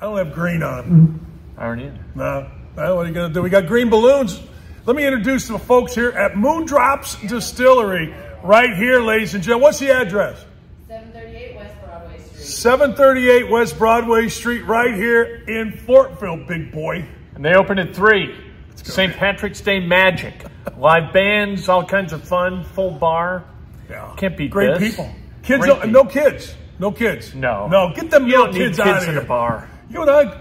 I don't have green on. I don't either. No. Well, what are you going to do? We got green balloons. Let me introduce the folks here at Moondrops Distillery right here, ladies and gentlemen. What's the address? 738 West Broadway Street. 738 West Broadway Street right here in Fortville, big boy. And they open at 3. St. Patrick's Day magic. Live bands, all kinds of fun, full bar. Yeah. Can't beat Great this. people. Kids, Great no kids. No kids. No. No, get them You little don't need kids out kids of in here. a bar. You and I,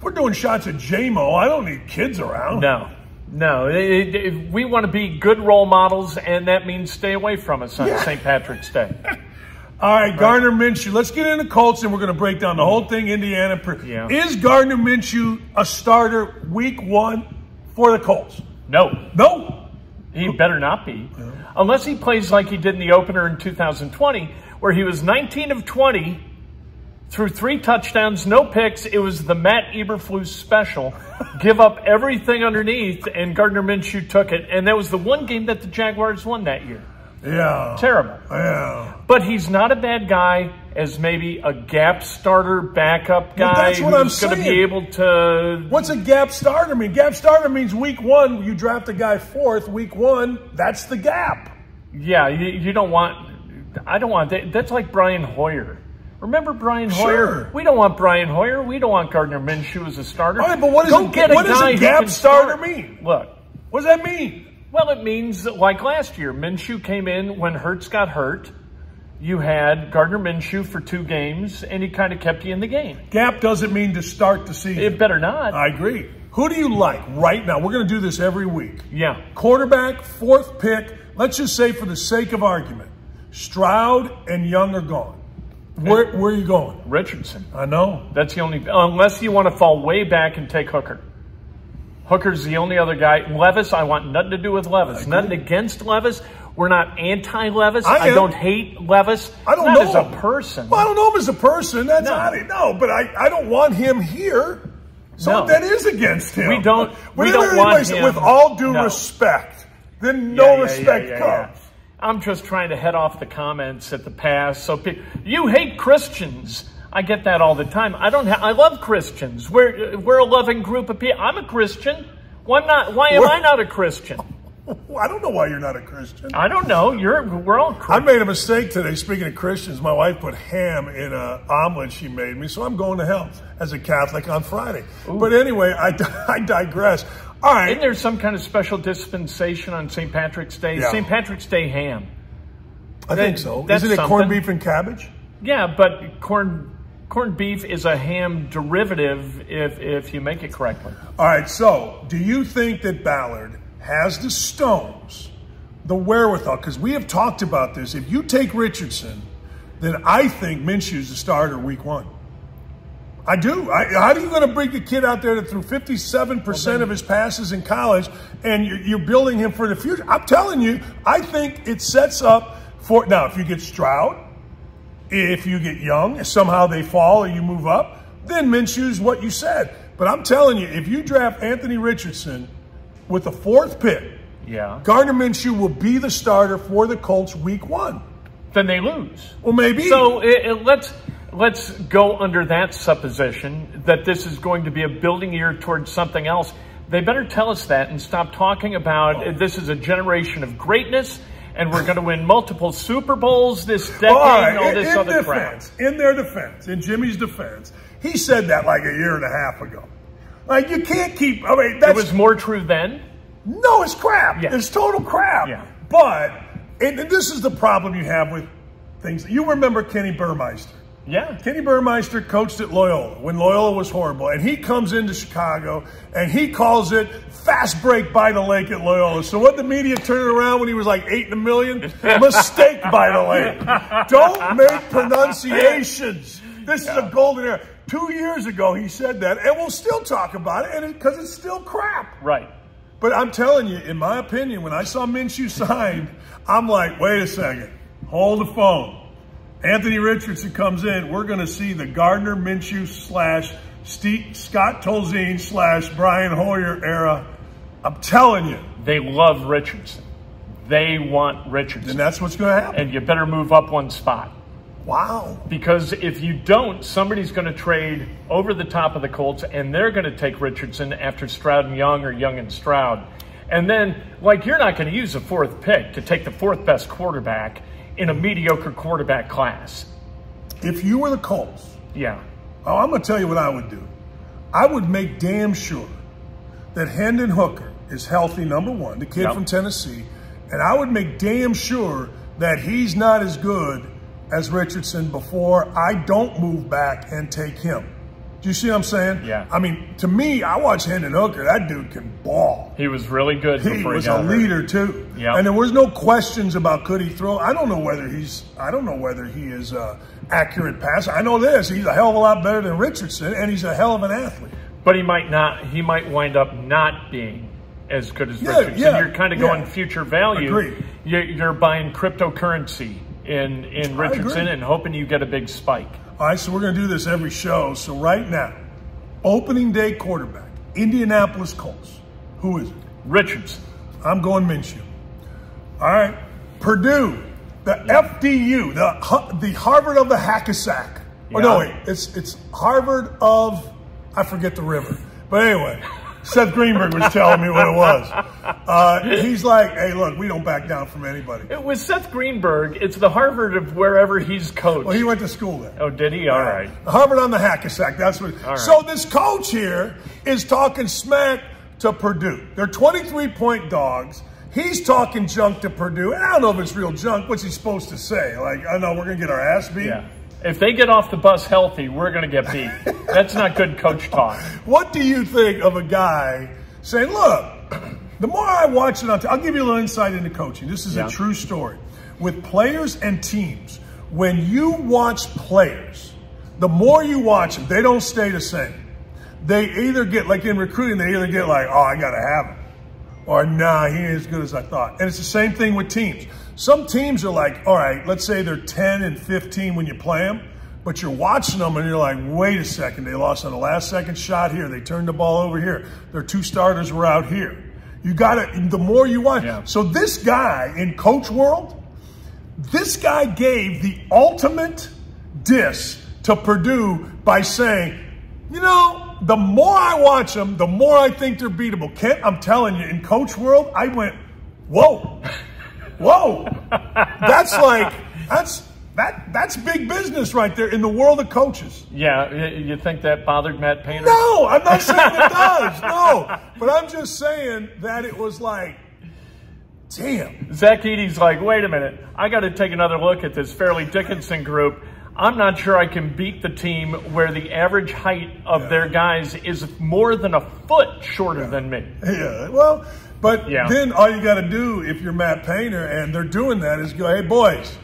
we're doing shots at J-Mo. I don't need kids around. No. No. We want to be good role models, and that means stay away from us on St. Patrick's Day. All right, Gardner Minshew. Let's get into Colts, and we're going to break down the whole thing. Indiana. Yeah. Is Gardner Minshew a starter week 1 for the Colts? No. No. He better not be. Unless he plays like he did in the opener in 2020, where he was 19 of 20, threw 3 touchdowns, no picks. It was the Matt Eberflus special. Give up everything underneath, and Gardner Minshew took it. And that was the one game that the Jaguars won that year. Yeah. Terrible. Yeah. But he's not a bad guy as maybe a gap starter, backup guy that's what I'm who's going to saying. be able to... What's a gap starter mean? Gap starter means week 1, you draft a guy 4th. Week 1, that's the gap. Yeah, you don't want... I don't want that. That's like Brian Hoyer. Remember Brian Hoyer? Sure. We don't want Brian Hoyer. We don't want Gardner Minshew as a starter. All right, but what Go get what does guy a who gap can starter start. mean? Look. What does that mean? Well, it means that like last year, Minshew came in when Hurts got hurt. You had Gardner Minshew for 2 games, and he kind of kept you in the game. Gap doesn't mean to start the season. It better not. I agree. Who do you like right now? We're going to do this every week. Yeah. Quarterback, 4th pick. Let's just say for the sake of argument, Stroud and Young are gone. Where are you going? Richardson. I know. That's the only... Unless you want to fall way back and take Hooker. Hooker's the only other guy. Levis, I want nothing to do with Levis. Nothing against Levis. We're not anti-Levis. I don't hate Levis. I don't not know as a him. person. Well, I don't know him as a person. That's No. but I don't want him here. So No. that is against him. We don't Whenever want anybody says, him. with all due No. respect, then no respect comes. I'm just trying to head off the comments at the pass. So you hate Christians. I get that all the time. I love Christians. We're a loving group of people. I'm a Christian. Why am I not a Christian? I don't know why you're not a Christian. I don't know. We're all Christians. I made a mistake today. Speaking of Christians, my wife put ham in an omelet she made me, so I'm going to hell as a Catholic on Friday. Ooh. But anyway, I digress. All right. Isn't there some kind of special dispensation on St. Patrick's Day? Yeah. St. Patrick's Day ham. I think so. Isn't it corned beef and cabbage? Yeah, but corned beef is a ham derivative if you make it correctly. All right, so do you think that Ballard has the stones, the wherewithal? Because we have talked about this. If you take Richardson, then I think Minshew's the starter week 1. I do. How are you going to bring a kid out there that threw 57% of his passes in college and you're building him for the future? I'm telling you, I think it sets up for, now, if you get Stroud, if you get Young, if somehow they fall or you move up, then Minshew's what you said. But I'm telling you, if you draft Anthony Richardson with the 4th pick, Gardner Minshew will be the starter for the Colts week 1. Then they lose. Well, maybe. So let's go under that supposition that this is going to be a building year towards something else. They better tell us that and stop talking about this is a generation of greatness and we're going to win multiple Super Bowls this decade and all this other crap. In their defense, in Jimmy's defense, he said that like a year and a half ago. Like, you can't keep, I mean, it was more true then? No, it's crap. Yeah. It's total crap. Yeah. But, and this is the problem you have with things. You remember Kenny Burmeister. Yeah. Kenny Burmeister coached at Loyola when Loyola was horrible. And he comes into Chicago and he calls it fast break by the lake at Loyola. So what the media turned around when he was like 8 in a million? Mistake by the lake. Don't make pronunciations. This is a golden era. 2 years ago he said that, and we'll still talk about it because it's still crap. Right. But I'm telling you, in my opinion, when I saw Minshew signed, I'm like, wait a second. Hold the phone. Anthony Richardson comes in. We're going to see the Gardner Minshew / Scott Tolzien / Brian Hoyer era. I'm telling you. They love Richardson. They want Richardson. And that's what's going to happen. And you better move up one spot. Wow. Because if you don't, somebody's going to trade over the top of the Colts, and they're going to take Richardson after Stroud and Young or Young and Stroud. And then, like, you're not going to use a fourth pick to take the fourth best quarterback in a mediocre quarterback class. If you were the Colts, yeah. Oh, I'm going to tell you what I would do. I would make damn sure that Hendon Hooker is healthy, number one, the kid from Tennessee, and I would make damn sure that he's not as good as Richardson before I don't move back and take him. Do you see what I'm saying? Yeah. I mean, to me, I watch Hendon Hooker. That dude can ball. He was really good before he got hurt. He was a leader too. Yeah. And there was no questions about could he throw. I don't know whether he is an accurate passer. I know this. He's a hell of a lot better than Richardson, and he's a hell of an athlete. But he might wind up not being as good as Richardson. You're kind of going future value. Agreed. You're buying cryptocurrency in Richardson and hoping you get a big spike. All right, so we're going to do this every show. So right now, opening day quarterback, Indianapolis Colts. Who is it? Richardson. I'm going Minshew. All right, Purdue, the FDU, the Harvard of the Hackensack. Yeah. Oh, no, wait, it's Harvard of, I forget the river. But anyway, Seth Greenberg was telling me what it was. He's like, hey, look, we don't back down from anybody. It was Seth Greenberg. It's the Harvard of wherever he's coached. Well, he went to school there. Oh, did he? All right. Harvard on the Hackensack. That's what. All right. So this coach here is talking smack to Purdue. They're 23-point dogs. He's talking junk to Purdue. And I don't know if it's real junk. What's he supposed to say? Like, I know we're going to get our ass beat. Yeah. If they get off the bus healthy, we're going to get beat. That's not good coach talk. What do you think of a guy saying, look, the more I watch it, I'll give you a little insight into coaching. This is a true story. With players and teams, when you watch players, the more you watch them, they don't stay the same. They either get, like in recruiting, they either get like, oh, I got to have him. Or, nah, he ain't as good as I thought. And it's the same thing with teams. Some teams are like, all right, let's say they're 10 and 15 when you play them, but you're watching them and you're like, wait a second, they lost on the last second shot here. They turned the ball over here. Their two starters were out here. You got to, the more you watch. Yeah. So this guy in coach world, this guy gave the ultimate diss to Purdue by saying, you know, the more I watch them, the more I think they're beatable. Kent, I'm telling you, in coach world, I went, whoa, whoa. That's big business right there in the world of coaches. Yeah, you think that bothered Matt Painter? No, I'm not saying it does. No, but I'm just saying that it was like, damn. Zach Edey's like, wait a minute, I got to take another look at this Fairleigh Dickinson group. I'm not sure I can beat the team where the average height of their guys is more than a foot shorter than me. Yeah, well, but then all you got to do if you're Matt Painter and they're doing that is go, hey, boys,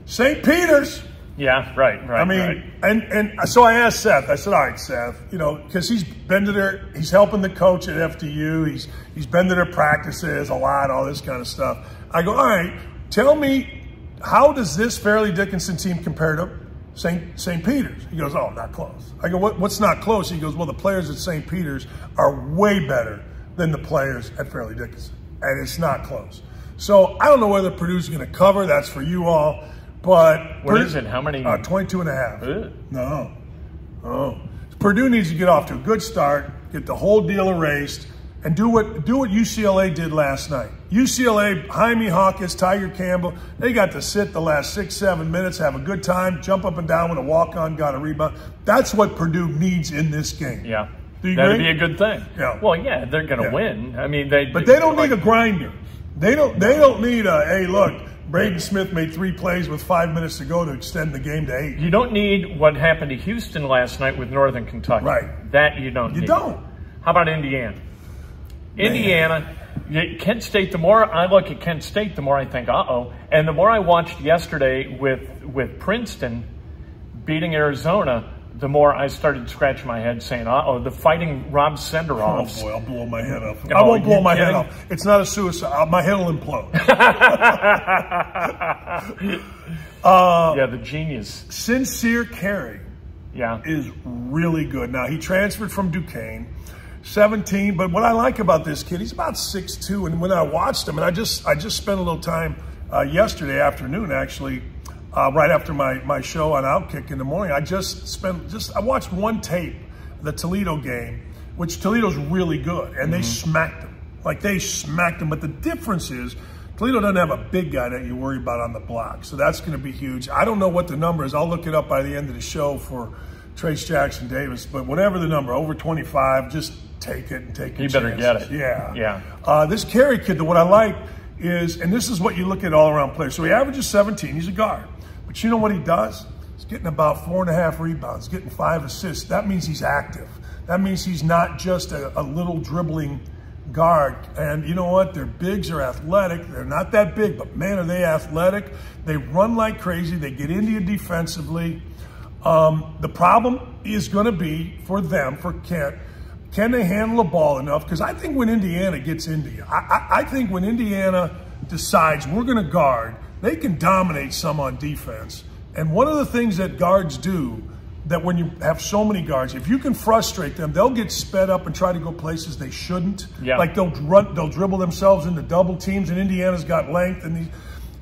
St. Peter's. Yeah, right. I mean, and so I asked Seth, I said, all right, Seth, you know, because he's been to he's helping the coach at FDU. He's been to their practices a lot, all this kind of stuff. I go, all right, tell me, how does this Fairleigh Dickinson team compare to St. Peter's? He goes, oh, not close. I go, what's not close? He goes, well, the players at St. Peter's are way better than the players at Fairleigh Dickinson, and it's not close. So I don't know whether Purdue's going to cover. That's for you all. But what is it? How many? 22 and a half. Ugh. No. Oh. Purdue needs to get off to a good start, get the whole deal erased, and do what UCLA did last night. UCLA, Jaime Hawkins, Tiger Campbell, they got to sit the last 6-7 minutes, have a good time, jump up and down with a walk-on, got a rebound. That's what Purdue needs in this game. Yeah. Do you That'd agree? be a good thing. Yeah. Well, yeah, they're going to win. I mean, but they don't need a grinder. They don't need a, hey, look, Braden Smith made 3 plays with 5 minutes to go to extend the game to 8. You don't need what happened to Houston last night with Northern Kentucky. Right. That you don't need. You don't. How about Indiana? Indiana, Kent State, the more I look at Kent State, the more I think, uh-oh. And the more I watched yesterday with Princeton beating Arizona, the more I started scratching my head saying, uh-oh, the fighting Rob Senderoffs. Oh, boy, I'll blow my head off. I won't blow my head off. It's not a suicide. My head will implode. Yeah, the genius. Sincere Carey is really good. Now, he transferred from Duquesne, 17, but what I like about this kid, he's about 6'2", and when I watched him, and I just spent a little time yesterday afternoon, actually, right after my show on Outkick in the morning. I watched one tape, the Toledo game, which Toledo's really good, and they smacked them. Like, they smacked them, but the difference is Toledo doesn't have a big guy that you worry about on the block, so that's going to be huge. I don't know what the number is. I'll look it up by the end of the show for Trace Jackson Davis, but whatever the number, over 25, just take it and take it. You better get it. Yeah. This Carey kid, what I like is, and this is what you look at all-around players. So he averages 17. He's a guard. But you know what he does? He's getting about 4.5 rebounds, getting 5 assists. That means he's active. That means he's not just a little dribbling guard. And you know what? Their bigs are athletic. They're not that big, but man, are they athletic. They run like crazy. They get into you defensively. The problem is going to be for them, for Kent. Can they handle the ball enough? Because I think when Indiana gets into you, I think when Indiana decides we're going to guard, they can dominate some on defense. And one of the things that guards do, that when you have so many guards, if you can frustrate them, they'll get sped up and try to go places they shouldn't. Yeah. Like they'll dribble themselves into double teams, and Indiana's got length, and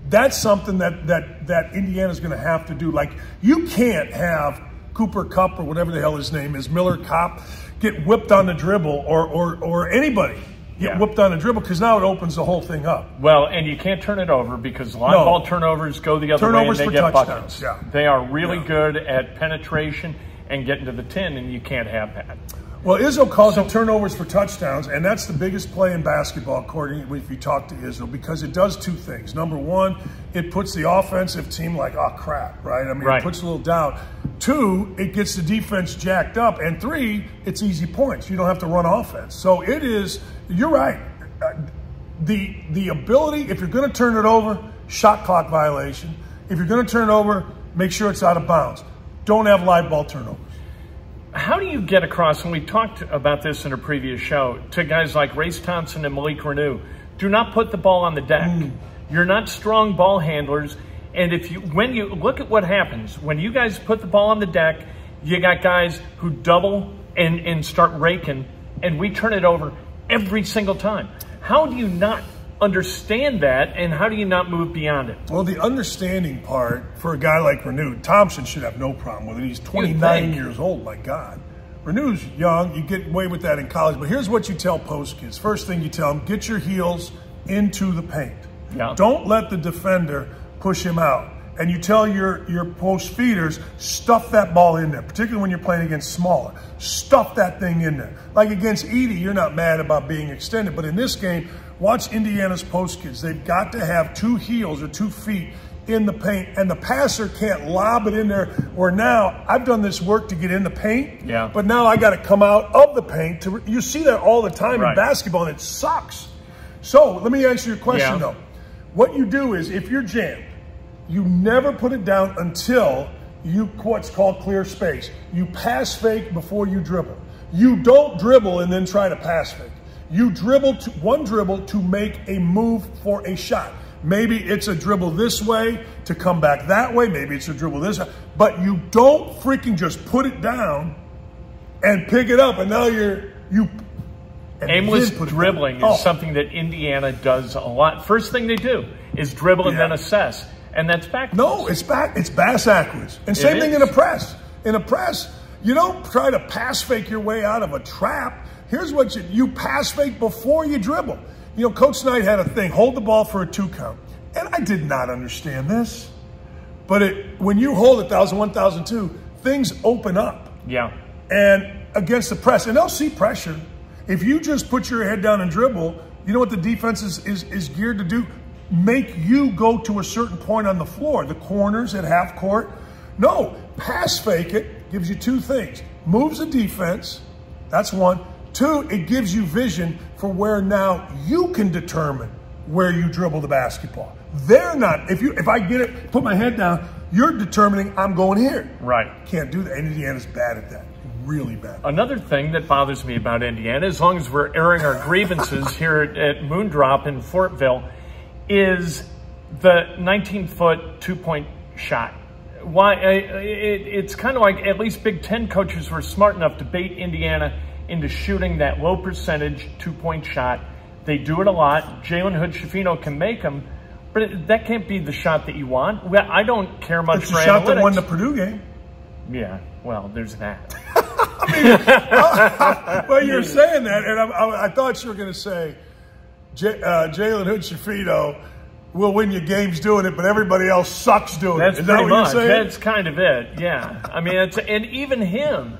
that's something that Indiana's going to have to do. Like, you can't have Cooper Kupp or whatever the hell his name is, Miller Kopp, get whipped on the dribble, or anybody get whipped on the dribble, because now it opens the whole thing up. Well, and you can't turn it over, because live ball turnovers go the other way and they get buckets. Yeah. They are really good at penetration and getting to the 10, and you can't have that. Well, Izzo calls it turnovers for touchdowns, and that's the biggest play in basketball, according if you talk to Izzo, because it does two things. Number one, it puts the offensive team like, oh, crap, right? I mean, it puts a little doubt. Two, it gets the defense jacked up. And three, it's easy points. You don't have to run offense. So it is, you're right. The ability, if you're going to turn it over, shot clock violation. If you're going to turn it over, make sure it's out of bounds. Don't have live ball turnovers. How do you get across, and we talked about this in a previous show, to guys like Race Thompson and Malik Renew, do not put the ball on the deck. You're not strong ball handlers. And when you look at what happens, when you guys put the ball on the deck, you got guys who double and start raking, and we turn it over every single time. How do you not understand that, and how do you not move beyond it? Well, the understanding part for a guy like Renew, Thompson should have no problem with it. He's 29 years old, my God. Renew's young. You get away with that in college. But here's what you tell post kids. First thing you tell them, get your heels into the paint. Yeah. Don't let the defender push him out. And you tell your post feeders, stuff that ball in there, particularly when you're playing against smaller. Stuff that thing in there. Like against Edie, you're not mad about being extended. But in this game, watch Indiana's post kids. They've got to have 2 heels or 2 feet in the paint, and the passer can't lob it in there. Or now, I've done this work to get in the paint, but now I got to come out of the paint. You see that all the time in basketball, and it sucks. So let me answer your question, though. What you do is, if you're jammed, you never put it down until you what's called clear space. You pass fake before you dribble. You don't dribble and then try to pass fake. You dribble one dribble to make a move for a shot. Maybe it's a dribble this way to come back that way. Maybe it's a dribble this way. But you don't freaking just put it down and pick it up, and now aimless dribbling is something that Indiana does a lot. First thing they do is dribble and then assess. And that's back. No, it's back. It's bass backwards. And same thing in a press. In a press, you don't try to pass fake your way out of a trap. Here's what you pass fake before you dribble. You know, Coach Knight had a thing, hold the ball for a 2 count. And I did not understand this. But when you hold 1,000, 1,002, things open up. Yeah. And against the press, and they'll see pressure. If you just put your head down and dribble, you know what the defense is geared to do? Make you go to a certain point on the floor, the corners at half court. No, pass fake it gives you 2 things. Moves the defense, that's 1. 2, it gives you vision for where now you can determine where you dribble the basketball. They're not, if I get it, put my head down, you're determining I'm going here. Right. Can't do that. Indiana's bad at that. Really bad. Another thing that bothers me about Indiana, as long as we're airing our grievances here at Moondrop in Fortville, is the 19-foot 2-point shot. Why? It's kind of like at least Big Ten coaches were smart enough to bait Indiana into shooting that low percentage 2-point shot. They do it a lot. Jalen Hood-Schifino can make them, But that can't be the shot that you want. Well, I don't care much It's for the shot analytics. that won the Purdue game. Yeah, well, there's that. Well, you're saying that, and I thought you were going to say Jalen Hood-Shafito will win you games doing it, but everybody else sucks doing That's it. Is pretty that what much. you're saying? That's kind of it, yeah. I mean, and even him,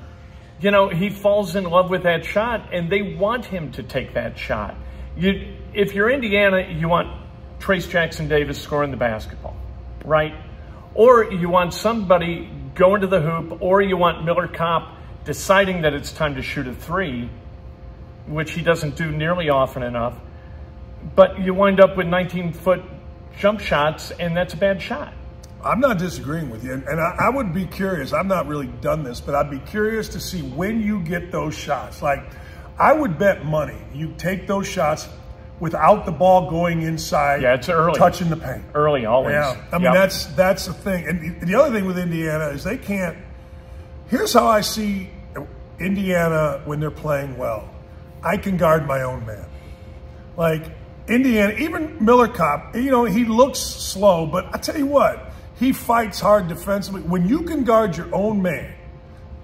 he falls in love with that shot, and they want him to take that shot. If you're Indiana, you want Trace Jackson Davis scoring the basketball, right? Or you want somebody going to the hoop, or you want Miller Kopp deciding that it's time to shoot a three, which he doesn't do nearly often enough. But you wind up with 19-foot jump shots, and that's a bad shot. I'm not disagreeing with you, and I would be curious. I've not really done this, but I'd be curious to see when you get those shots. Like, I would bet money you take those shots without the ball going inside. Yeah, it's early. Touching the paint. Early, always. Yeah, I mean, that's the thing. And the other thing with Indiana is they can't. Here's how I see Indiana when they're playing well. I can guard my own man. Like, Indiana, even Miller Kopp, he looks slow, but I tell you what, he fights hard defensively. When you can guard your own man,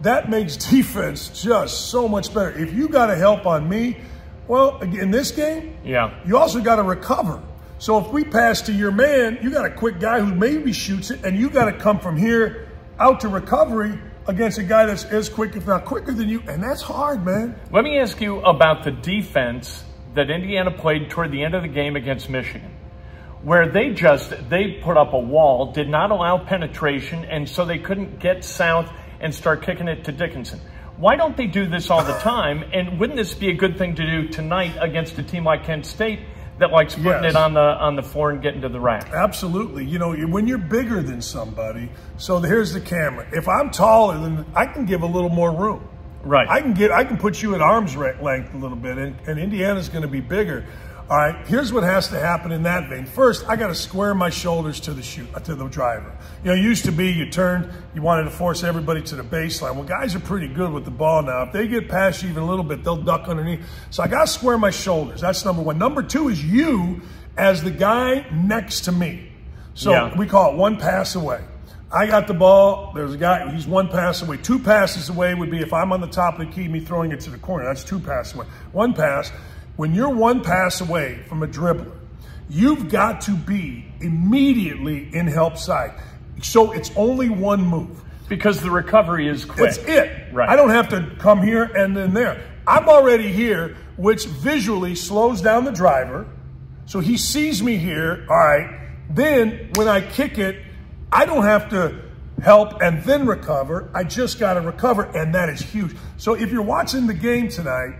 that makes defense just so much better. If you got to help on me, well, in this game, you also got to recover. So if we pass to your man, you got a quick guy who maybe shoots it, and you got to come from here out to recovery against a guy that's as quick, if not quicker than you, and that's hard, man. Let me ask you about the defense that Indiana played toward the end of the game against Michigan, where they put up a wall, did not allow penetration, and so they couldn't get south and start kicking it to Dickinson. Why don't they do this all the time? And wouldn't this be a good thing to do tonight against a team like Kent State that likes putting it on the floor and getting to the rack? Absolutely. When you're bigger than somebody, so here's the camera. If I'm taller than, I can give a little more room. Right. I can put you at arm's length a little bit, and Indiana's going to be bigger. All right, here's what has to happen in that vein. First, I got to square my shoulders to the driver. It used to be you turned, you wanted to force everybody to the baseline. Well, guys are pretty good with the ball now. If they get past you even a little bit, they'll duck underneath. So I got to square my shoulders. That's number one. Number two is you as the guy next to me. So we call it one pass away. I got the ball. There's a guy, he's one pass away. 2 passes away would be if I'm on the top of the key, me throwing it to the corner. That's 2 passes away. 1 pass. When you're 1 pass away from a dribbler, you've got to be immediately in help side. So it's only one move. Because the recovery is quick. That's it. Right. I don't have to come here and then there. I'm already here, which visually slows down the driver. So he sees me here. All right. Then when I kick it, I don't have to help and then recover. I just got to recover, and that is huge. So if you're watching the game tonight,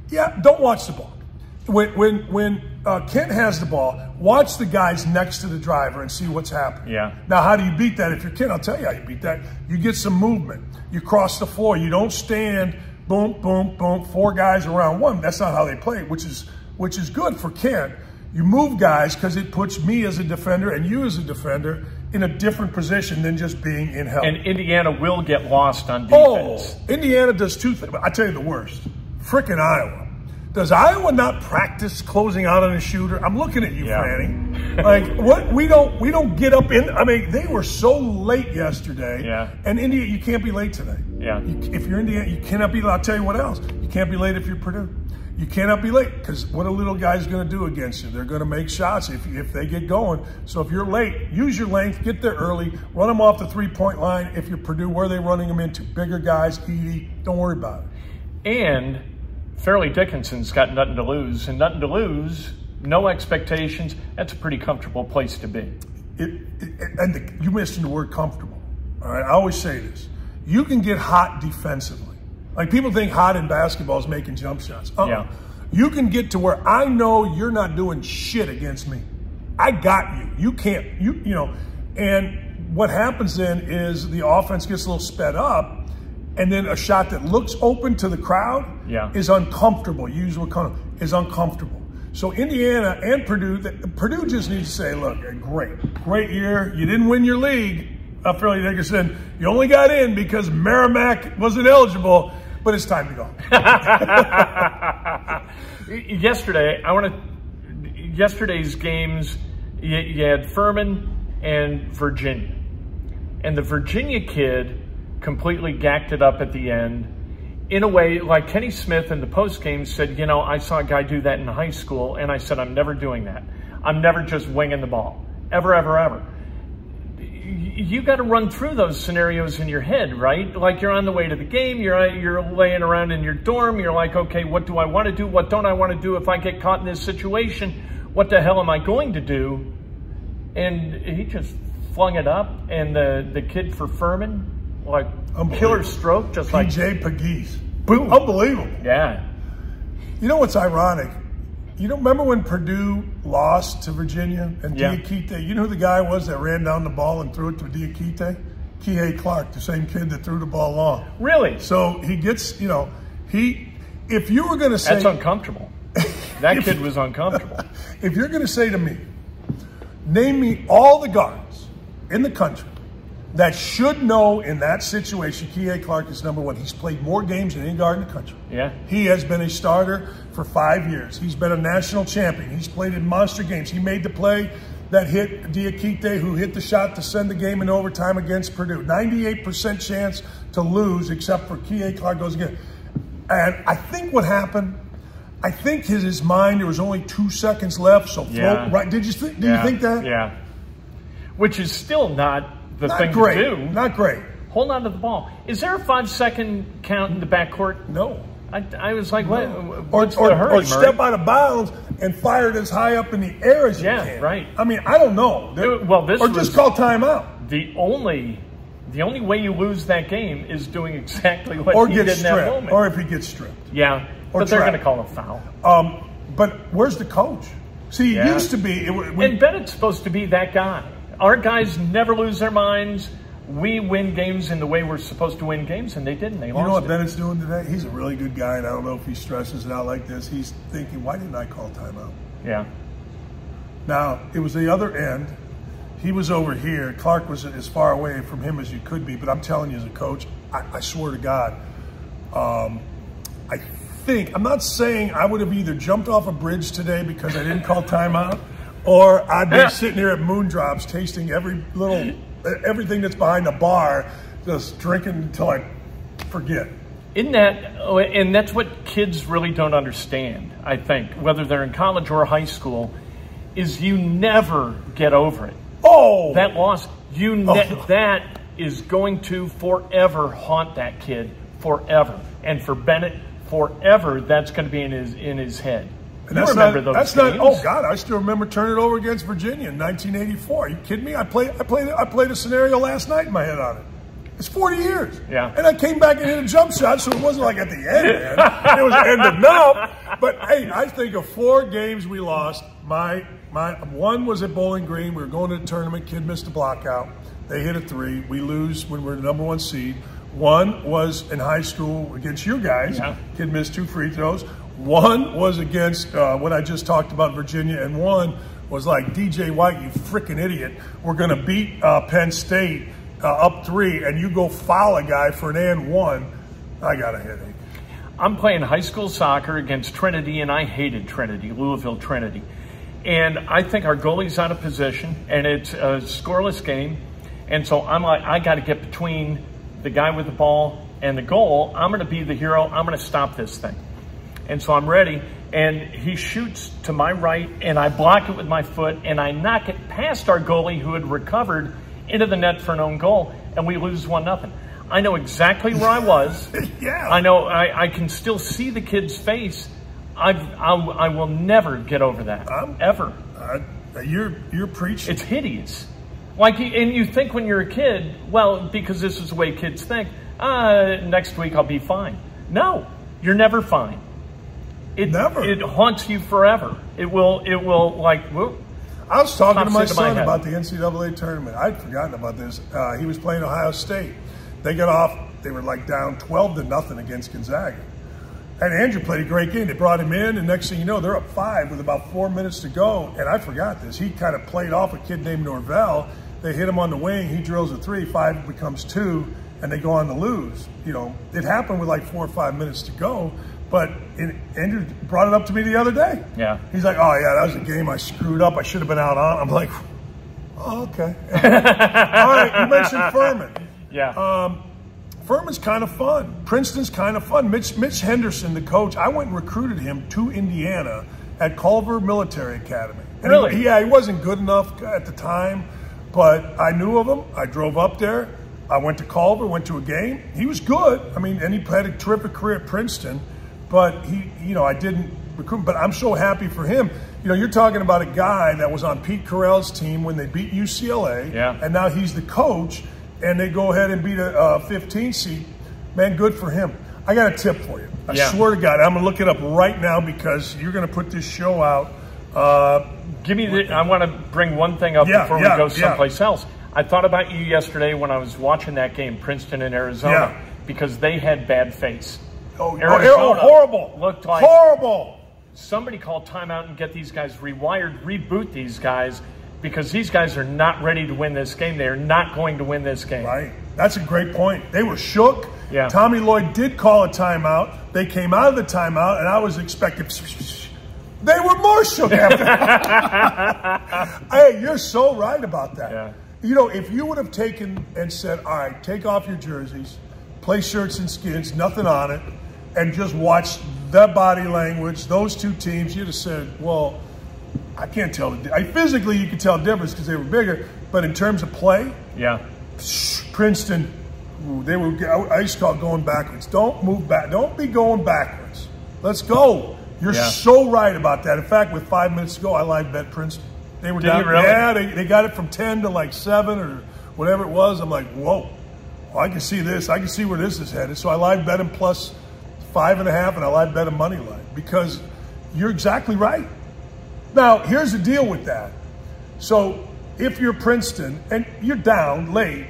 don't watch the ball. When Kent has the ball, watch the guys next to the driver and see what's happening. Yeah. Now, how do you beat that? If you're Kent, I'll tell you how you beat that. You get some movement. You cross the floor. You don't stand, boom, boom, boom, 4 guys around one. That's not how they play, which is good for Kent. You move guys because it puts me as a defender and you as a defender in a different position than just being in help. And Indiana will get lost on defense. Oh, Indiana does 2 things. I tell you the worst. Frickin' Iowa. Does Iowa not practice closing out on a shooter? I'm looking at you, Franny. Like, what? We don't get up in. I mean, they were so late yesterday. Yeah. And Indiana, you can't be late today. Yeah. If you're Indiana, you cannot be late. I'll tell you what else. You can't be late if you're Purdue. You cannot be late because what a little guy's going to do against you. They're going to make shots if they get going. So if you're late, use your length, get there early, run them off the 3-point line. If you're Purdue, where are they running them into? Bigger guys, Edie, don't worry about it. And Fairleigh Dickinson's got nothing to lose. And nothing to lose, no expectations. That's a pretty comfortable place to be. You mentioned the word comfortable. All right, I always say this. You can get hot defensively. Like, people think hot in basketball is making jump shots. Yeah. You can get to where I know you're not doing shit against me. I got you. You can't, and what happens then is the offense gets a little sped up, and then a shot that looks open to the crowd is uncomfortable. Use what kind of is uncomfortable. So Indiana and Purdue just needs to say, look, great year. You didn't win your league. Fairleigh Dickinson, you only got in because Merrimack wasn't eligible, but it's time to go. Yesterday's games, You had Furman and Virginia. And the Virginia kid completely gacked it up at the end. In a way, like Kenny Smith in the postgame said, you know, I saw a guy do that in high school, and I said, I'm never doing that. I'm never just winging the ball. Ever, ever, ever. You got to run through those scenarios in your head, right? Like you're on the way to the game, you're laying around in your dorm, you're like, okay, what do I want to do? What don't I want to do? If I get caught in this situation, what the hell am I going to do? And he just flung it up, and the kid for Furman, like killer stroke, just like PJ Pegues. Boom. Unbelievable. Yeah. You know what's ironic? You don't remember when Purdue lost to Virginia and Yeah. Diakite? You know who the guy was that ran down the ball and threw it to Diakite? Kihei Clark, the same kid that threw the ball long. Really? So he gets, you know, if you were going to say... That's uncomfortable. That kid was uncomfortable. If you're going to say to me, name me all the guards in the country that should know in that situation, Kihei Clark is number one. He's played more games than any guard in the country. Yeah. He has been a starter for 5 years. He's been a national champion. He's played in monster games. He made the play that hit Diakite, who hit the shot to send the game in overtime against Purdue. 98% chance to lose, except for Kihei Clark goes again. And I think what happened, I think his mind, there was only 2 seconds left, so float right. Did you think that? Yeah. Which is still not the Not thing great. to do. Not great. Hold on to the ball. Is there a 5-second count in the backcourt? No. I was like, what? What's Or the hurry, Murray? step out of bounds and fire it as high up in the air as you can. Yeah, right. I mean, I don't know. Well, this or just call timeout. The only way you lose that game is doing exactly what Or he get did in that stripped. moment. Or if he gets stripped. Yeah, Or but they're trapped. going to call a foul. But where's the coach? See, it used to be. And Bennett's supposed to be that guy. Our guys never lose their minds. We win games in the way we're supposed to win games, and they didn't. They lost. You know what Bennett's doing today? He's a really good guy, and I don't know if he stresses it out like this. He's thinking, why didn't I call timeout? Yeah. Now, it was the other end. He was over here. Clark was as far away from him as you could be, but I'm telling you as a coach, I swear to God, I'm not saying I would have either jumped off a bridge today because I didn't call timeout, or I'd been sitting here at Moondrops tasting everything that's behind the bar, just drinking until I forget. And that's what kids really don't understand, I think, whether they're in college or high school, is you never get over it. Oh! That loss, that is going to forever haunt that kid, forever. And for Bennett, forever, that's going to be in his head. And that's not, oh God, I still remember turning it over against Virginia in 1984. Are you kidding me? I played a scenario last night in my head on it. It's 40 years. Yeah. And I came back and hit a jump shot, so it wasn't like at the end, man. It was ended up. But hey, I think of 4 games we lost. My one was at Bowling Green. We were going to the tournament. Kid missed a block out. They hit a 3. We lose when we're the number 1 seed. One was in high school against you guys. Yeah. Kid missed 2 free throws. One was against what I just talked about, Virginia, and one was like, DJ White, you freaking idiot. We're going to beat Penn State up 3, and you go foul a guy for an and 1. I got a headache. I'm playing high school soccer against Trinity, and I hated Trinity, Louisville Trinity. And I think our goalie's out of position, and it's a scoreless game. And so I'm like, I got to get between the guy with the ball and the goal. I'm going to be the hero. I'm going to stop this thing. And so I'm ready, and he shoots to my right, and I block it with my foot, and I knock it past our goalie who had recovered into the net for an own goal, and we lose 1-0. I know exactly where I was. Yeah. I know I can still see the kid's face. I will never get over that, ever. You're preaching. It's hideous. Like, and you think when you're a kid, well, because this is the way kids think, next week I'll be fine. No, you're never fine. Never. It haunts you forever. It will like, whoop. I was talking to my Pops into my son head. about the NCAA tournament. I'd forgotten about this. He was playing Ohio State. They got off. They were like down 12-0 against Gonzaga. And Andrew played a great game. They brought him in, and next thing you know, they're up 5 with about 4 minutes to go. And I forgot this. He kind of played off a kid named Norvell. They hit him on the wing. He drills a 3. 5 becomes 2, and they go on to lose. You know, it happened with like 4 or 5 minutes to go. But Andrew brought it up to me the other day. Yeah. He's like, oh, yeah, that was a game I screwed up. I should have been out on. I'm like, oh, okay. Yeah. All right, you mentioned Furman. Yeah. Furman's kind of fun. Princeton's kind of fun. Mitch Henderson, the coach, I went and recruited him to Indiana at Culver Military Academy. And really? He wasn't good enough at the time, but I knew of him. I drove up there. I went to Culver, went to a game. He was good. I mean, and he had a terrific career at Princeton, but I didn't recruit him. But I'm so happy for him. You're talking about a guy that was on Pete Carell's team when they beat UCLA, and now he's the coach, and they go ahead and beat a 15 seed. Man, good for him. I got a tip for you. I swear to God, I'm going to look it up right now because you're going to put this show out. I want to bring one thing up before we go someplace else. I thought about you yesterday when I was watching that game, Princeton and Arizona, because they had bad face. Arizona horrible. Looked like horrible. Somebody called timeout and get these guys rewired, reboot these guys, because these guys are not ready to win this game. They are not going to win this game. Right. That's a great point. They were shook. Yeah. Tommy Lloyd did call a timeout. They came out of the timeout, and I was expecting. They were more shook after that. Hey, you're so right about that. Yeah. If you would have taken and said, all right, take off your jerseys, play shirts and skins, nothing on it, and just watch the body language, those two teams, you'd have said, well, I can't tell. Physically, you could tell the difference because they were bigger, but in terms of play, Princeton, I used to call it going backwards. Don't move back. Don't be going backwards. Let's go. You're so right about that. In fact, with 5 minutes to go, I live bet Princeton. They were down. Really? Yeah, they got it from 10 to like 7 or whatever it was. I'm like, whoa, well, I can see this. I can see where this is headed. So I live bet them plus 5.5, and I live bet them money line because you're exactly right. Now, here's the deal with that. So if you're Princeton and you're down late,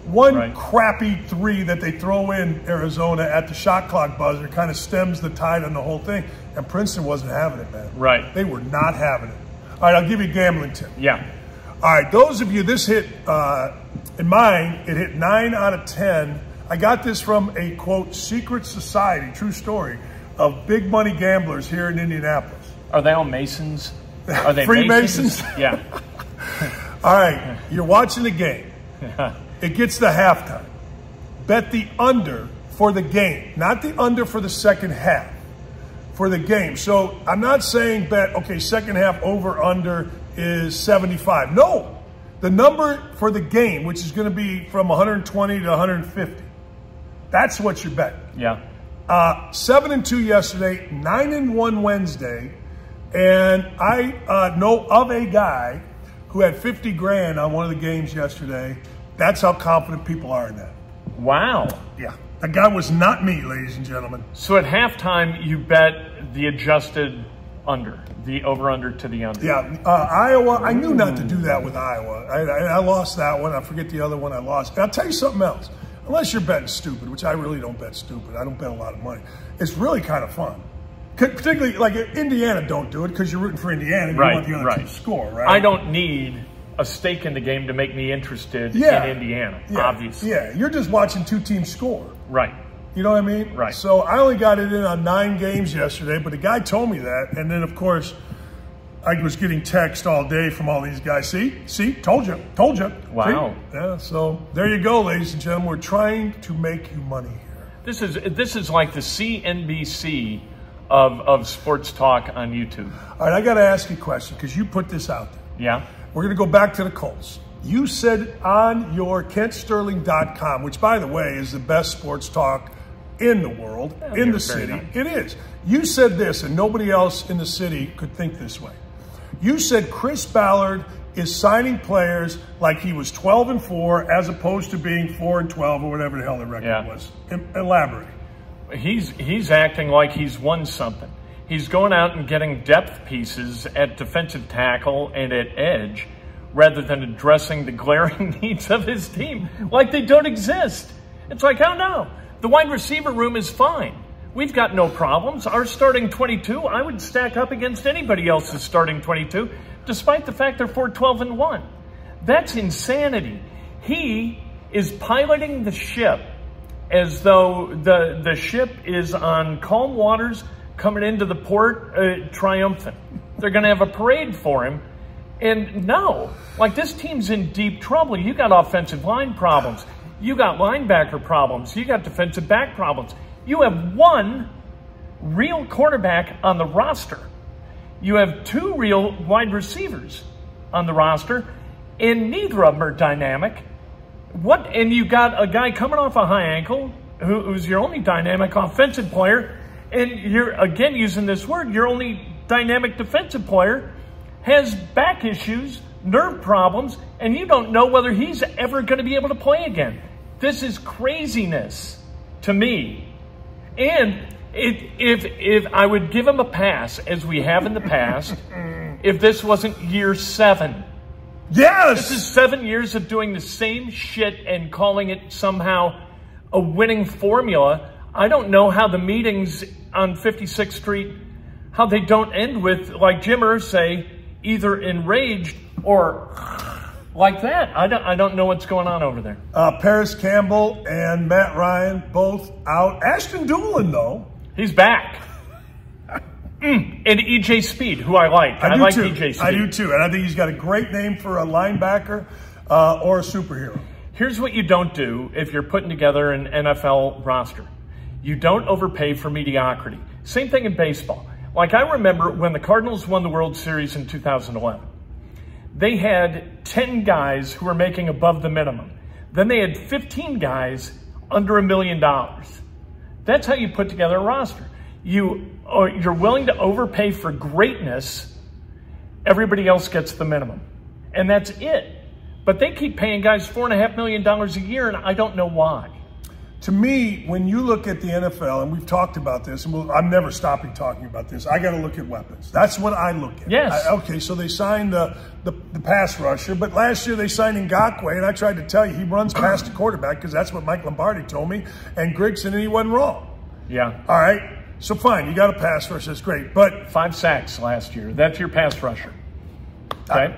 one crappy three that they throw in Arizona at the shot clock buzzer kind of stems the tide on the whole thing. And Princeton wasn't having it, man. Right. They were not having it. All right, I'll give you a gambling tip. Yeah. All right, those of you, this hit, in mine, it hit 9 out of 10. I got this from a, quote, secret society, true story, of big money gamblers here in Indianapolis. Are they all Masons? Are they Freemasons? Yeah. All right, you're watching the game. It gets to halftime. Bet the under for the game, not the under for the second half, for the game. So I'm not saying bet, okay, second half over under is 75. No, the number for the game, which is going to be from 120 to 150. That's what you bet. Yeah. 7-2 yesterday, 9-1 Wednesday, and I know of a guy who had 50 grand on one of the games yesterday. That's how confident people are in that. Wow. Yeah. That guy was not me, ladies and gentlemen. So at halftime, you bet the adjusted under, the over-under to the under. Yeah. Iowa, I knew not to do that with Iowa. I lost that one. I forget the other one I lost. And I'll tell you something else. Unless you're betting stupid, which I really don't bet stupid. I don't bet a lot of money. It's really kind of fun. Particularly, like Indiana don't do it because you're rooting for Indiana. You want the other team to score, right? I don't need a stake in the game to make me interested in Indiana, obviously. Yeah, you're just watching two teams score. Right. You know what I mean? Right. So I only got it in on 9 games yesterday, but the guy told me that. And then, of course, I was getting text all day from all these guys. See, told you. Wow. See? Yeah, so there you go, ladies and gentlemen. We're trying to make you money here. This is like the CNBC of sports talk on YouTube. All right, I got to ask you a question because you put this out there. Yeah. We're going to go back to the Colts. You said on your KentSterling.com, which, by the way, is the best sports talk in the world, in the city. Nice. It is. You said this, and nobody else in the city could think this way. You said Chris Ballard is signing players like he was 12-4 as opposed to being 4-12 or whatever the hell the record was. Elaborate. He's acting like he's won something. He's going out and getting depth pieces at defensive tackle and at edge rather than addressing the glaring needs of his team like they don't exist. It's like, oh no, the wide receiver room is fine. We've got no problems. Our starting 22, I would stack up against anybody else's starting 22, despite the fact they're 4-12-1. That's insanity. He is piloting the ship as though the ship is on calm waters coming into the port triumphant. They're going to have a parade for him. And no, like this team's in deep trouble. You got offensive line problems. You got linebacker problems. You got defensive back problems. You have one real quarterback on the roster. You have two real wide receivers on the roster, and neither of them are dynamic. And you got a guy coming off a high ankle who's your only dynamic offensive player, and you're, again, using this word, your only dynamic defensive player has back issues, nerve problems, and you don't know whether he's ever going to be able to play again. This is craziness to me. And if I would give him a pass, as we have in the past, if this wasn't year 7. Yes! This is 7 years of doing the same shit and calling it somehow a winning formula. I don't know how the meetings on 56th Street, how they don't end with, like Jim Irsay, either enraged or like that. I don't know what's going on over there. Paris Campbell and Matt Ryan both out. Ashton Doolin, though. He's back. And E.J. Speed, who I like. I like E.J. Speed. I do too. And I think he's got a great name for a linebacker or a superhero. Here's what you don't do if you're putting together an NFL roster. You don't overpay for mediocrity. Same thing in baseball. Like I remember when the Cardinals won the World Series in 2011. They had 10 guys who were making above the minimum. Then they had 15 guys under $1 million. That's how you put together a roster. You're willing to overpay for greatness. Everybody else gets the minimum. And that's it. But they keep paying guys $4.5 million a year, and I don't know why. To me, when you look at the NFL, and we've talked about this, and I'm never stopping talking about this, I got to look at weapons. That's what I look at. Yes. Okay, so they signed the pass rusher, but last year they signed Ngakoue, and I tried to tell you he runs past the quarterback because that's what Mike Lombardi told me, and Grigson, and he wasn't wrong. Yeah. All right, so fine, you got a pass rusher, that's great, but 5 sacks last year. That's your pass rusher. Okay.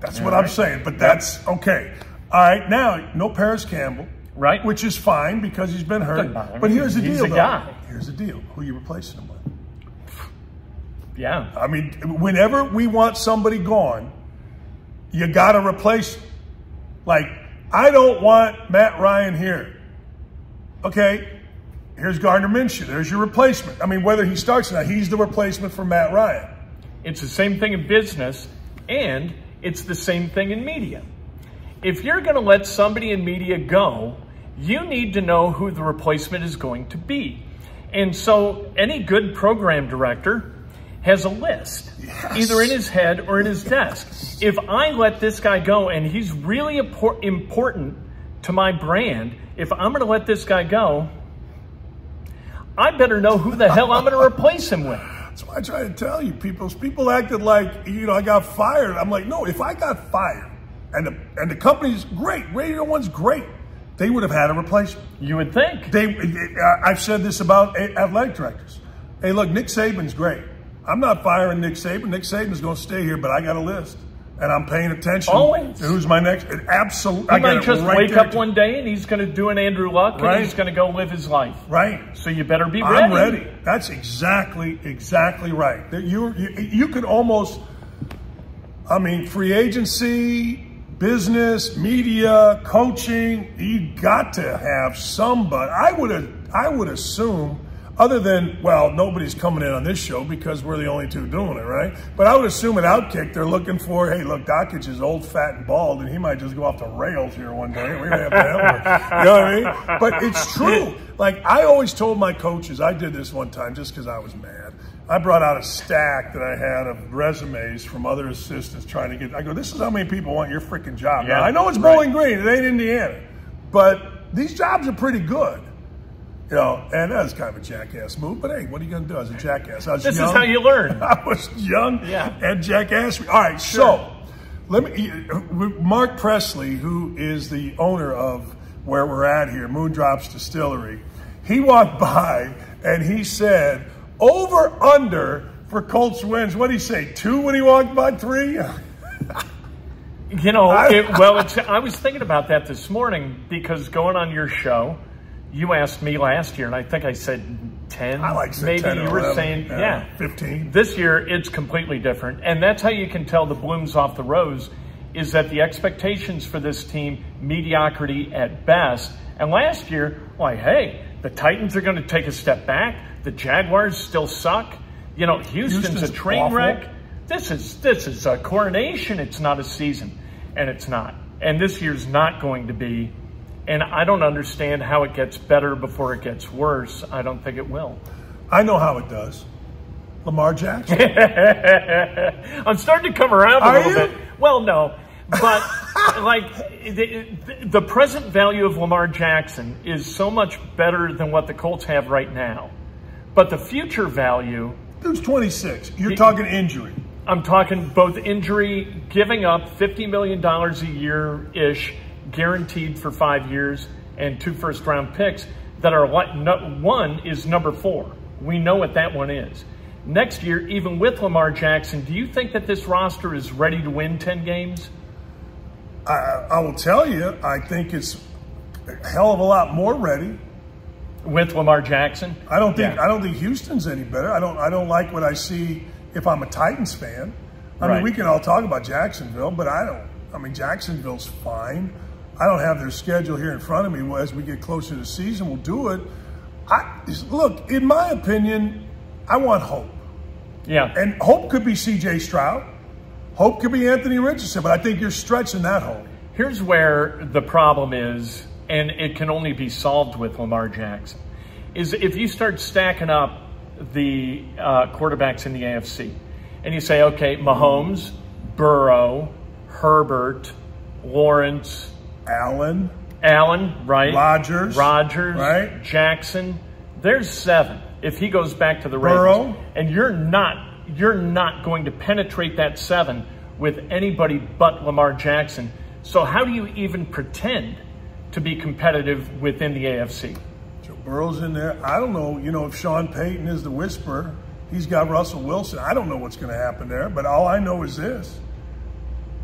That's what I'm saying, but that's okay. All right, now, no Paris Campbell. Right. Which is fine because he's been hurt. But here's the deal, He's a guy. Here's the deal. Who are you replacing him with? Yeah. I mean, whenever we want somebody gone, you got to replace them. Like, I don't want Matt Ryan here. Okay, here's Gardner Minshew. There's your replacement. I mean, whether he starts or not, he's the replacement for Matt Ryan. It's the same thing in business, and it's the same thing in media. If you're going to let somebody in media go, you need to know who the replacement is going to be. And so any good program director has a list, either in his head or in his desk. If I let this guy go and he's really important to my brand, if I'm going to let this guy go, I better know who the hell I'm going to replace him with. That's why I try to tell you, people acted like, I got fired. I'm like, no, if I got fired, and the company's great. Radio One's great. They would have had a replacement. You would think. I've said this about athletic directors. Hey, look, Nick Saban's great. I'm not firing Nick Saban. Nick Saban's going to stay here, but I got a list. And I'm paying attention. Always. To who's my next. Absolutely. He might just wake up one day and he's going to do an Andrew Luck right. And he's going to go live his life. Right. So you better be ready. I'm ready. That's exactly right. You could almost, free agency, business, media, coaching, you got to have somebody. I would assume, other than, nobody's coming in on this show because we're the only two doing it, right? But I would assume at Outkick they're looking for, hey, look, Dockage is old, fat, and bald, and he might just go off the rails here one day. We're going to have to help him. You know what I mean? But it's true. Like, I always told my coaches, I did this one time just because I was mad. I brought out a stack that I had of resumes from other assistants trying to get, I go, this is how many people want your freaking job. Yeah, now, I know it's Bowling Green, it ain't Indiana, but these jobs are pretty good. And that's kind of a jackass move, but hey, what are you going to do as a jackass? This is how you learn. I was young and jackass. All right, sure. So Mark Presley, who is the owner of where we're at here, Moondrops Distillery, he walked by and he said, over under for Colts wins. What did he say? 2 when he walked by? 3? I was thinking about that this morning because going on your show, you asked me last year, and I think I said 10. I like maybe 10 or you were 11. saying, yeah, 15. This year, it's completely different. And that's how you can tell the blooms off the rose, is that the expectations for this team, mediocrity at best. And last year, why, hey, the Titans are going to take a step back. The Jaguars still suck. You know, Houston's a train awful. wreck. This is a coronation. It's not a season, and it's not. And this year's not going to be. And I don't understand how it gets better before it gets worse. I don't think it will. I know how it does. Lamar Jackson. I'm starting to come around a Are little you? bit. Well, no. But like the present value of Lamar Jackson is so much better than what the Colts have right now. But the future value... Dude's 26. You're talking injury. I'm talking both injury, giving up $50 million a year-ish, guaranteed for 5 years, and 2 first-round picks that are one is number 4. We know what that one is. Next year, even with Lamar Jackson, do you think that this roster is ready to win 10 games? I will tell you, I think it's a hell of a lot more ready with Lamar Jackson. I don't think Houston's any better. I don't like what I see if I'm a Titans fan. I mean, we can all talk about Jacksonville, but I mean, Jacksonville's fine. I don't have their schedule here in front of me. Well, as we get closer to the season, we'll do it. Look, in my opinion, I want hope. Yeah. And hope could be C.J. Stroud. Hope could be Anthony Richardson, but I think you're stretching that hope. Here's where the problem is, and it can only be solved with Lamar Jackson, is if you start stacking up the quarterbacks in the AFC, and you say, okay, Mahomes, Burrow, Herbert, Lawrence, Allen, right? Rodgers, right? Jackson. There's 7. If he goes back to the Ravens, Burrow, and you're not going to penetrate that 7 with anybody but Lamar Jackson. So how do you even pretend to be competitive within the AFC? Joe Burrow's in there. I don't know. You know, if Sean Payton is the whisperer, he's got Russell Wilson. I don't know what's going to happen there, but all I know is this: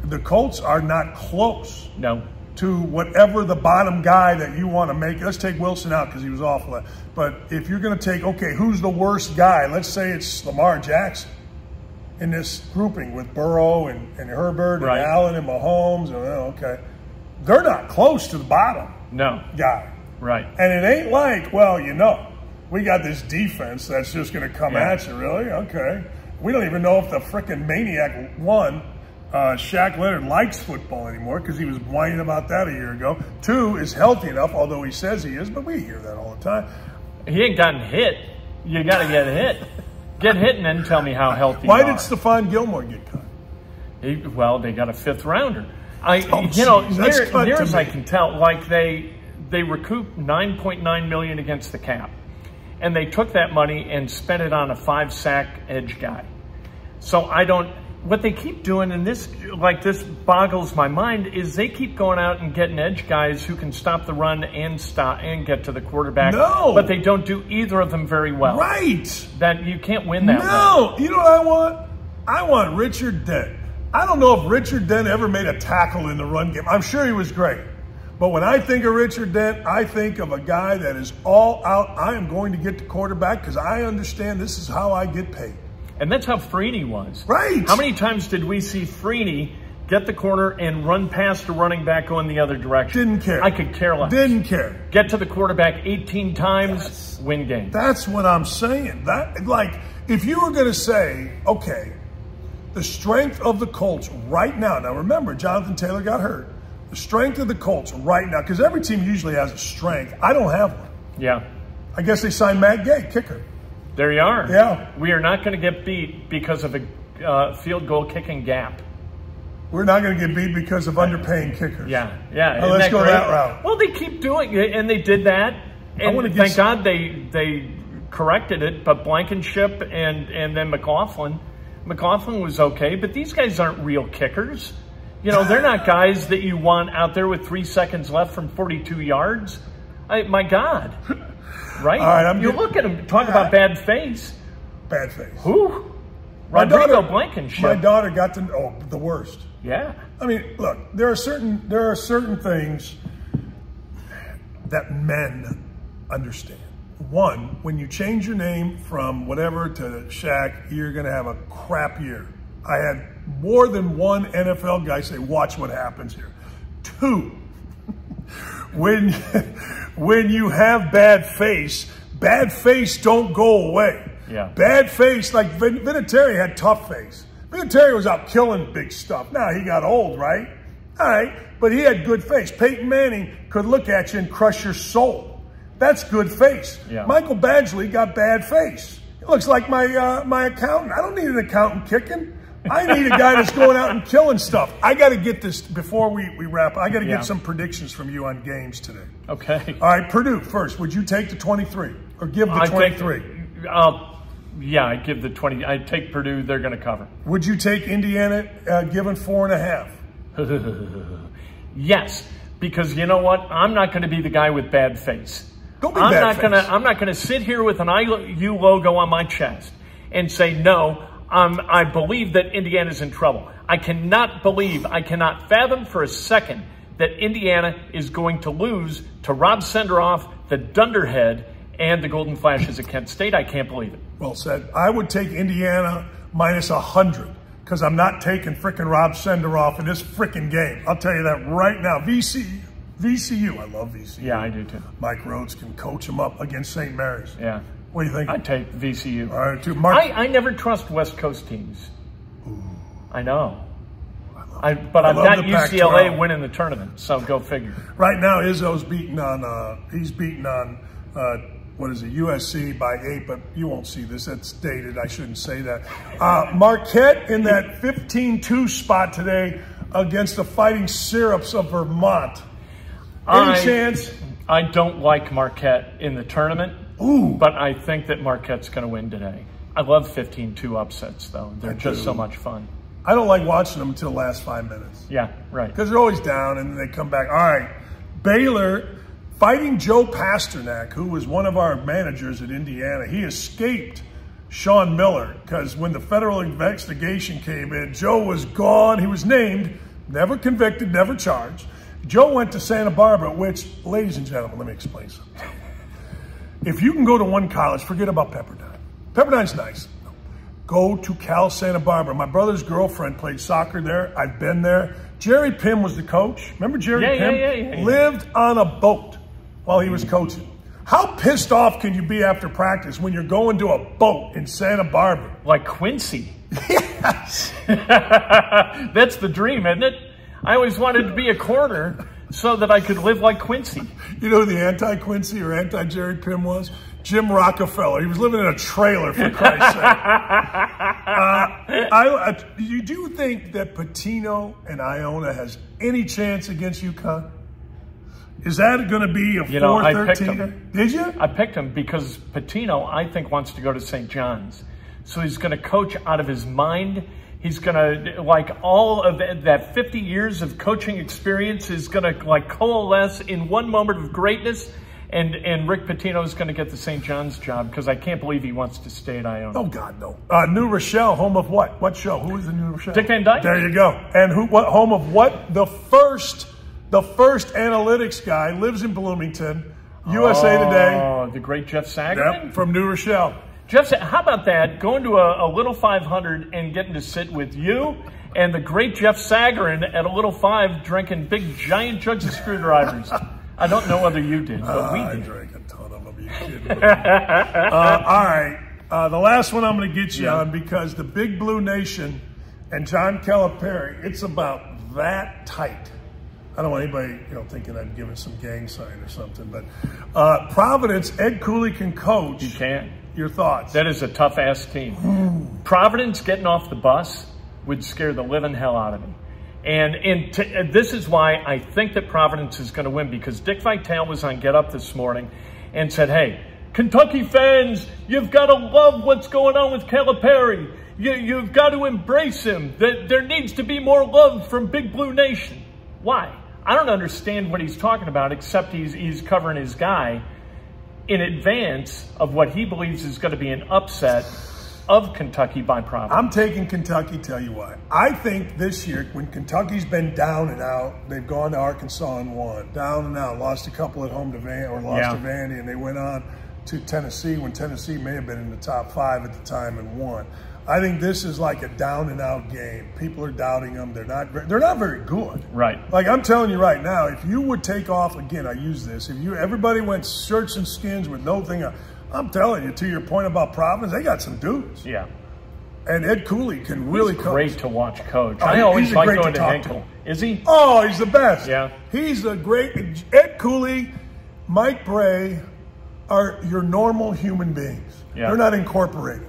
the Colts are not close. No. To whatever the bottom guy that you want to make. Let's take Wilson out because he was awful. But if you're going to take, okay, who's the worst guy? Let's say it's Lamar Jackson in this grouping with Burrow and Herbert and Allen and Mahomes. Okay. They're not close to the bottom guy. Right. And it ain't like, well, you know, we got this defense that's just going to come at you, really? Okay. We don't even know if the frickin' maniac won. Shaq Leonard likes football anymore because he was whining about that a year ago. 2 is healthy enough, although he says he is, but we hear that all the time. He ain't gotten hit. You got to get hit. Get hit and then tell me how healthy you are. Why did Stephon Gilmore get cut? They got a 5th rounder. Near as I can tell, like they recouped $9.9 million against the cap, and they took that money and spent it on a 5-sack edge guy. So what they keep doing, and this boggles my mind, is they keep going out and getting edge guys who can stop the run and get to the quarterback. No. But they don't do either of them very well. Right. That you can't win that way. No. You know what I want? I want Richard Dent. I don't know if Richard Dent ever made a tackle in the run game. I'm sure he was great. But when I think of Richard Dent, I think of a guy that is all out. I am going to get the quarterback because I understand this is how I get paid. And that's how Freeney was. Right. How many times did we see Freeney get the corner and run past a running back going the other direction? Didn't care. I could care less. Didn't care. Get to the quarterback 18 times, win game. That's what I'm saying. If you were going to say, okay, the strength of the Colts right now. Now, remember, Jonathan Taylor got hurt. The strength of the Colts right now, because every team usually has a strength. I don't have one. Yeah. I guess they signed Matt Gay, kicker. There you are. Yeah. We are not going to get beat because of a field goal kicking gap. We're not going to get beat because of underpaying kickers. Yeah. Well, let's go that route. Well, they keep doing it, and they did that. And thank God they corrected it. But Blankenship and then McLaughlin was okay. But these guys aren't real kickers. You know, they're not guys that you want out there with 3 seconds left from 42 yards. My God. Right? All right, look at him. Talk about bad face. Bad face. Who? Rodrigo Blankenship. My daughter got the worst. Yeah. I mean, look, there are certain things that men understand. One, when you change your name from whatever to Shaq, you're going to have a crap year. I had more than one NFL guy say, watch what happens here. Two, when you have bad face don't go away. Yeah. Bad face, like Vinatieri had tough face. Vinatieri was out killing big stuff. Now, he got old, right? All right, but he had good face. Peyton Manning could look at you and crush your soul. That's good face. Yeah. Michael Badgley got bad face. He looks like my accountant. I don't need an accountant kicking. I need a guy that's going out and killing stuff. I got to get this, before we wrap up, I got to get some predictions from you on games today. Okay. All right, Purdue first. Would you take the 23 or give the 23? Yeah, I give the 20. I take Purdue. They're going to cover. Would you take Indiana given 4.5? Yes, because you know what? I'm not going to be the guy with bad face. Don't be bad face. I'm not gonna sit here with an IU logo on my chest and say no. I believe that Indiana's in trouble. I cannot fathom for a second that Indiana is going to lose to Rob Senderoff, the Dunderhead, and the Golden Flashes at Kent State. I can't believe it. Well said. I would take Indiana minus 100 because I'm not taking frickin' Rob Senderoff in this frickin' game. I'll tell you that right now. VCU. I love VCU. Yeah, I do too. Mike Rhodes can coach them up against St. Mary's. Yeah. What do you think? I take VCU. All right, too. I never trust West Coast teams. Ooh. I know. I've I love got the UCLA Pac-12. winning the tournament, so go figure. Right now, Izzo's beating on, what is it, USC by 8, but you won't see this. That's dated. I shouldn't say that. Marquette in that 15-2 spot today against the Fighting Syrups of Vermont. Any chance? I don't like Marquette in the tournament, but I think that Marquette's going to win today. I love 15-2 upsets, though. They're just so much fun. I don't like watching them until the last 5 minutes. Yeah, right. Because they're always down and then they come back. All right, Baylor fighting Joe Pasternak, who was one of our managers at Indiana. He escaped Sean Miller because when the federal investigation came in, Joe was gone. He was named, never convicted, never charged. Joe went to Santa Barbara, which, ladies and gentlemen, let me explain something. If you can go to one college, forget about Pepperdine. Pepperdine's nice. Go to Cal Santa Barbara. My brother's girlfriend played soccer there. I've been there. Jerry Pym was the coach. Remember Jerry Pym? Yeah. Lived on a boat while he was coaching. How pissed off can you be after practice when you're going to a boat in Santa Barbara? Like Quincy. Yes. That's the dream, isn't it? I always wanted to be a corner so that I could live like Quincy. You know who the anti-Quincy or anti-Jerry Pym was? Jim Rockefeller. He was living in a trailer, for Christ's sake. Do you think that Pitino and Iona has any chance against UConn? Is that going to be a 4-13? Did you? I picked him because Pitino, I think, wants to go to St. John's. So he's going to coach out of his mind. He's going to, like, all of that 50 years of coaching experience is going to, like, coalesce in one moment of greatness. And Rick Pitino is going to get the St. John's job because I can't believe he wants to stay at Iona. Oh, God, no. New Rochelle, home of what? What show? Who is the New Rochelle? Dick Van Dyke. There you go. And home of what? The first analytics guy lives in Bloomington, USA Today. Oh, the great Jeff Sagarin? Yep, from New Rochelle. Jeff, how about that? Going to a Little 500 and getting to sit with you and the great Jeff Sagarin at a Little 5 drinking big, giant jugs of screwdrivers. I don't know whether you did, but we did. I drank a ton of them. You kidding me? All right. The last one I'm going to get you on because the Big Blue Nation and John Calipari, it's about that tight. I don't want anybody, thinking I'm giving some gang sign or something, but Providence, Ed Cooley can coach. You can. Your thoughts? That is a tough-ass team. Providence getting off the bus would scare the living hell out of me. And this is why I think that Providence is going to win, because Dick Vitale was on Get Up this morning and said, hey, Kentucky fans, you've got to love what's going on with Calipari. You've got to embrace him. There needs to be more love from Big Blue Nation. Why? I don't understand what he's talking about, except he's covering his guy in advance of what he believes is going to be an upset of Kentucky by Providence. I'm taking Kentucky, tell you why. I think this year, when Kentucky's been down and out, they've gone to Arkansas and won. Down and out, lost a couple at home to lost to Vandy, and they went on to Tennessee when Tennessee may have been in the top 5 at the time and won. I think this is like a down and out game. People are doubting them. They're not very good. Right. Like I'm telling you right now, if you would take off again, I use this. If everybody went shirts and skins with no thing, I'm telling you, to your point about Providence, they got some dudes. Yeah. And Ed Cooley can really he's coach. Great to watch coach. I always like going to Hinkle. Is he? Oh, he's the best. Yeah. He's a great Ed Cooley, Mike Bray are your normal human beings. Yeah. They're not incorporated.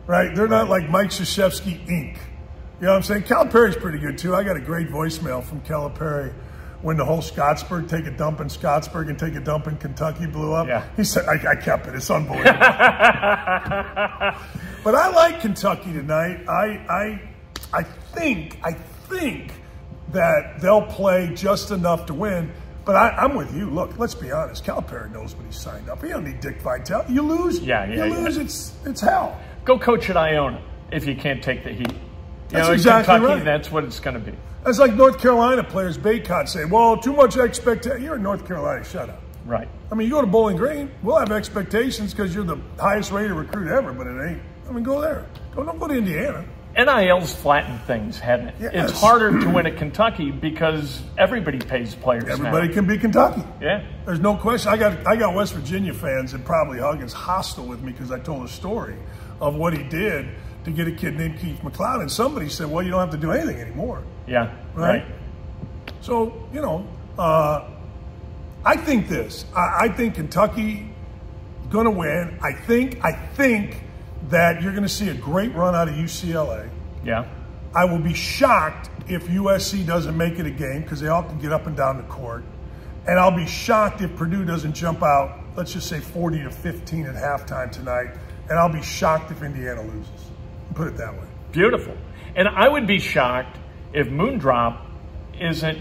Right? They're not like Mike Krzyzewski, Inc. You know what I'm saying? Calipari's pretty good, too. I got a great voicemail from Calipari when the whole Scottsburg, take a dump in Scottsburg and take a dump in Kentucky blew up. Yeah. He said, I kept it. It's unbelievable. But I like Kentucky tonight. I think that they'll play just enough to win. But I'm with you. Look, let's be honest. Calipari knows what he signed up. He don't need Dick Vitale. You lose. You lose. It's hell. Go coach at Iona if you can't take the heat. That's exactly Kentucky, right. That's what it's going to be. That's like North Carolina players, Baycott, say, well, too much expectation. You're in North Carolina. Shut up. Right. I mean, you go to Bowling Green, we'll have expectations because you're the highest rated recruit ever, but it ain't. I mean, go there. Don't go to Indiana. NIL's flattened things, hadn't it? Yes. It's harder to win at Kentucky because everybody pays players Everybody now. can be Kentucky. Yeah. There's no question. I got West Virginia fans that probably Huggins hostile with me because I told a story of what he did to get a kid named Keith McLeod. And somebody said, well, you don't have to do anything anymore. Yeah. Right. So, you know, I think this. I think Kentucky going to win. I think that you're going to see a great run out of UCLA. Yeah. I will be shocked if USC doesn't make it a game because they all can get up and down the court. And I'll be shocked if Purdue doesn't jump out, let's just say 40-15 at halftime tonight. And I'll be shocked if Indiana loses. Put it that way. Beautiful. And I would be shocked if Moondrop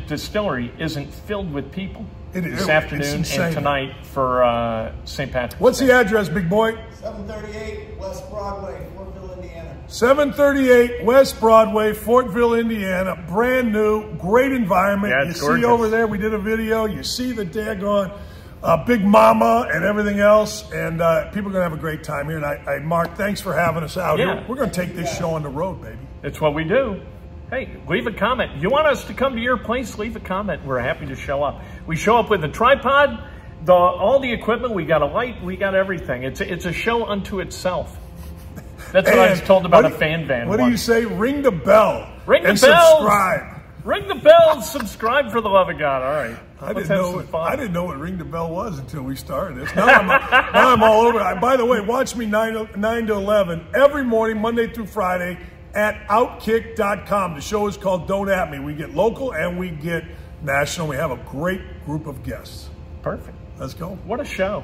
Distillery isn't filled with people this afternoon and tonight for St. Patrick's What's Day. the address, big boy? 738 West Broadway, Fortville, Indiana. 738 West Broadway, Fortville, Indiana. Brand new, great environment. Yeah, you gorgeous. see over there, we did a video. You see the daggone Big Mama and everything else. And people are going to have a great time here. And Mark, thanks for having us out here. We're going to take this show on the road, baby. It's what we do. Hey, leave a comment. You want us to come to your place? Leave a comment. We're happy to show up. We show up with a tripod, all the equipment. We got a light. We got everything. It's a show unto itself. That's what I was told about a fan van. What do you say? Ring the bell. Ring the bell. Subscribe. Ring the bell. Subscribe for the love of God. All right. I didn't know what ring the bell was until we started this. Now I'm all over. By the way, watch me 9 to 11 every morning, Monday through Friday, at Outkick.com. The show is called Don't At Me. We get local and we get national. We have a great group of guests. Perfect. Let's go. What a show.